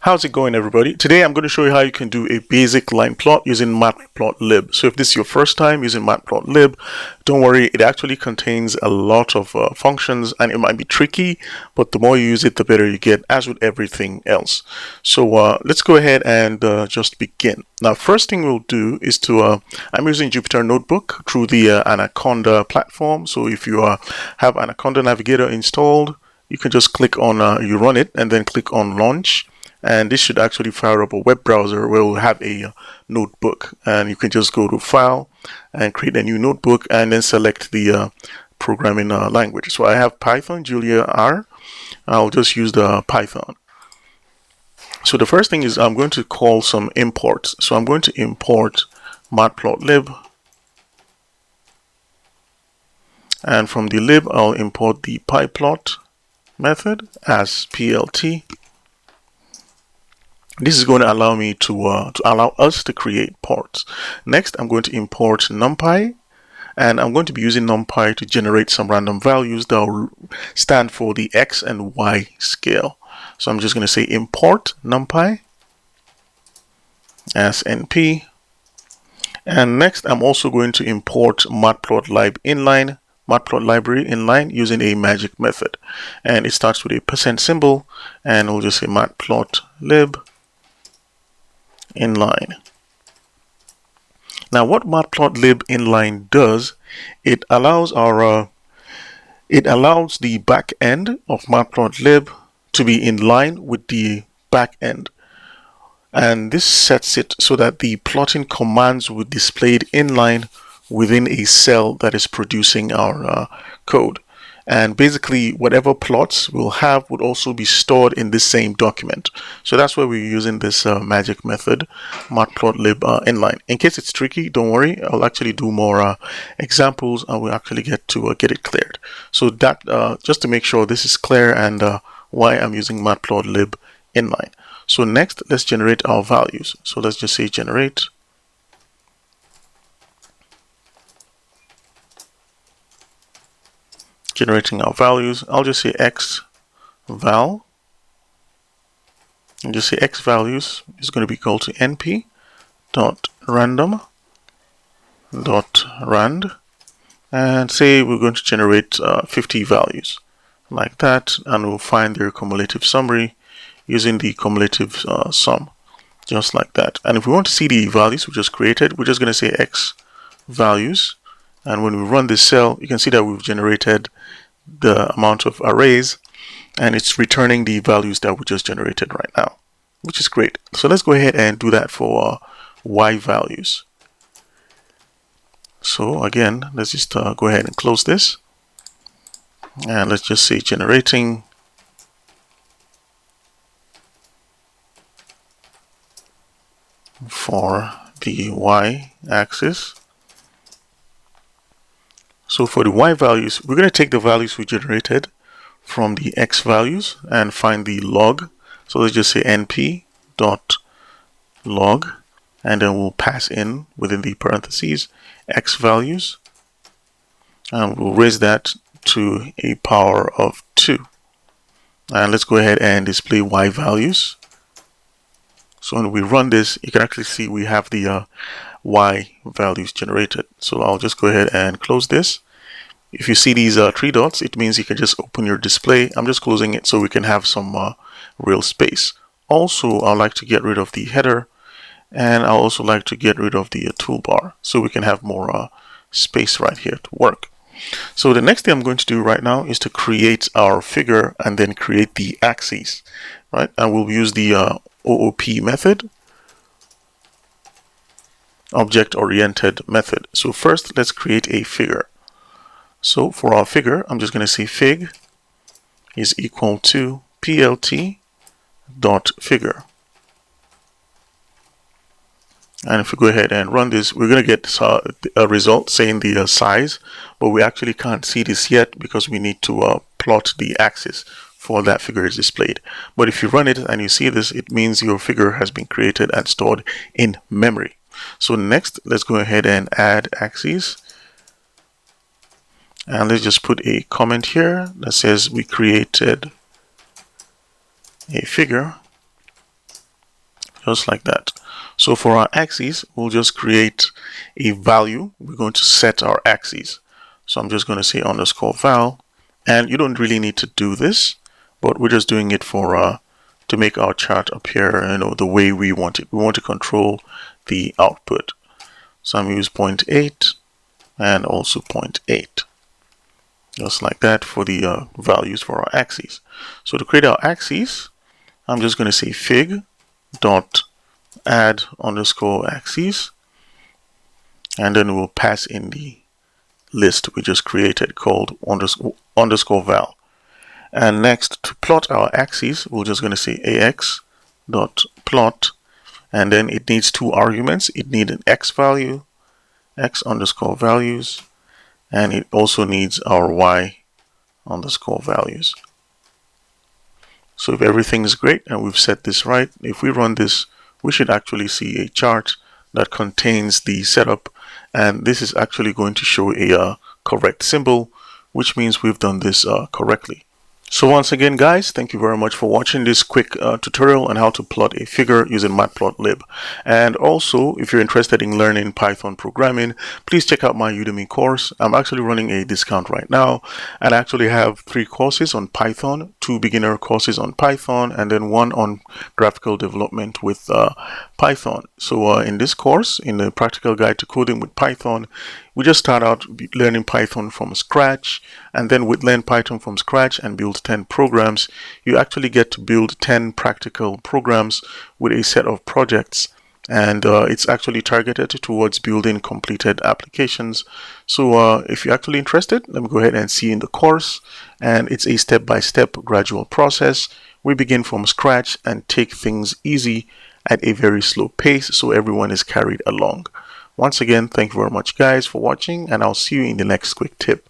How's it going, everybody? Today I'm going to show you how you can do a basic line plot using matplotlib. So if this is your first time using matplotlib, don't worry, it actually contains a lot of functions and it might be tricky, but the more you use it, the better you get, as with everything else. So let's go ahead and just begin. Now, first thing we'll do is I'm using Jupyter Notebook through the Anaconda platform. So if you have Anaconda Navigator installed, you can just click on, you run it and then click on Launch. And this should actually fire up a web browser where we'll have a notebook, and you can just go to File and create a new notebook and then select the programming language. So I have Python, Julia R. I'll just use the Python. So the first thing is I'm going to call some imports. So I'm going to import matplotlib, and from the lib I'll import the pyplot method as plt. This is going to allow me to allow us to create ports. Next, I'm going to import numpy, and I'm going to be using numpy to generate some random values that will stand for the x and y scale. So I'm just going to say import numpy as np, and next I'm also going to import matplotlib inline, matplot library inline using a magic method, and it starts with a % symbol, and we'll just say matplotlib inline. Now, what matplotlib inline does, it allows the back end of matplotlib to be in line with the back end, and this sets it so that the plotting commands will be displayed inline within a cell that is producing our code. And basically, whatever plots we'll have would also be stored in this same document. So that's why we're using this magic method, matplotlib inline. In case it's tricky, don't worry. I'll actually do more examples, and we'll actually get it cleared. So that just to make sure this is clear and why I'm using matplotlib inline. So next, let's generate our values. So let's just say generate. Generating our values. I'll just say x val, and just say x values is going to be equal to np dot random dot rand, and say we're going to generate 50 values like that, and we'll find their cumulative summary using the cumulative sum, just like that. And if we want to see the values we just created, we're just going to say x values. And when we run this cell, you can see that we've generated the amount of arrays, and it's returning the values that we just generated right now, which is great. So let's go ahead and do that for y values. So again, let's just go ahead and close this, and let's just say generating for the y axis. So for the y values, we're going to take the values we generated from the x values and find the log. So let's just say np dot log, and then we'll pass in within the parentheses x values, and we'll raise that to a power of 2. And let's go ahead and display y values. So when we run this, you can actually see we have the y values generated. So I'll just go ahead and close this. If you see these 3 dots, it means you can just open your display. I'm just closing it so we can have some real space. Also, I'd like to get rid of the header, and I also like to get rid of the toolbar so we can have more space right here to work. So the next thing I'm going to do right now is to create our figure and then create the axes, right? And we'll use the OOP method, object-oriented method. So first, let's create a figure. So for our figure, I'm just going to say fig is equal to plt dot figure. And if we go ahead and run this, we're going to get a result saying the size, but we actually can't see this yet because we need to plot the axis for that figure is displayed. But if you run it and you see this, it means your figure has been created and stored in memory. So next, let's go ahead and add axes. And let's just put a comment here that says we created a figure just like that. So for our axes, we'll just create a value. We're going to set our axes. So I'm just going to say underscore val, and you don't really need to do this, but we're just doing it for to make our chart appear, the way we want it. We want to control the output. So I'm use 0.8 and also 0.8. Just like that for the values for our axes. So to create our axes, I'm just going to say fig dot add underscore axes, and then we'll pass in the list we just created called underscore val. And next, to plot our axes, we're just going to say ax dot plot, and then it needs two arguments. It needs an x value, x underscore values, and it also needs our y underscore values. So if everything is great and we've set this right, if we run this, we should actually see a chart that contains the setup, and this is actually going to show a correct symbol, which means we've done this correctly. So once again, guys, thank you very much for watching this quick tutorial on how to plot a figure using matplotlib. And also, if you're interested in learning Python programming, please check out my Udemy course. I'm actually running a discount right now, and I actually have 3 courses on Python, 2 beginner courses on Python, and then 1 on graphical development with Python. So in this course, in the practical guide to coding with Python, we just start out learning Python from scratch, and then with learn Python from scratch and build 10 programs, you actually get to build 10 practical programs with a set of projects, and it's actually targeted towards building completed applications. So if you're actually interested, let me go ahead and see in the course, and it's a step-by-step gradual process. We begin from scratch and take things easy at a very slow pace so everyone is carried along. Once again, thank you very much, guys, for watching, and I'll see you in the next quick tip.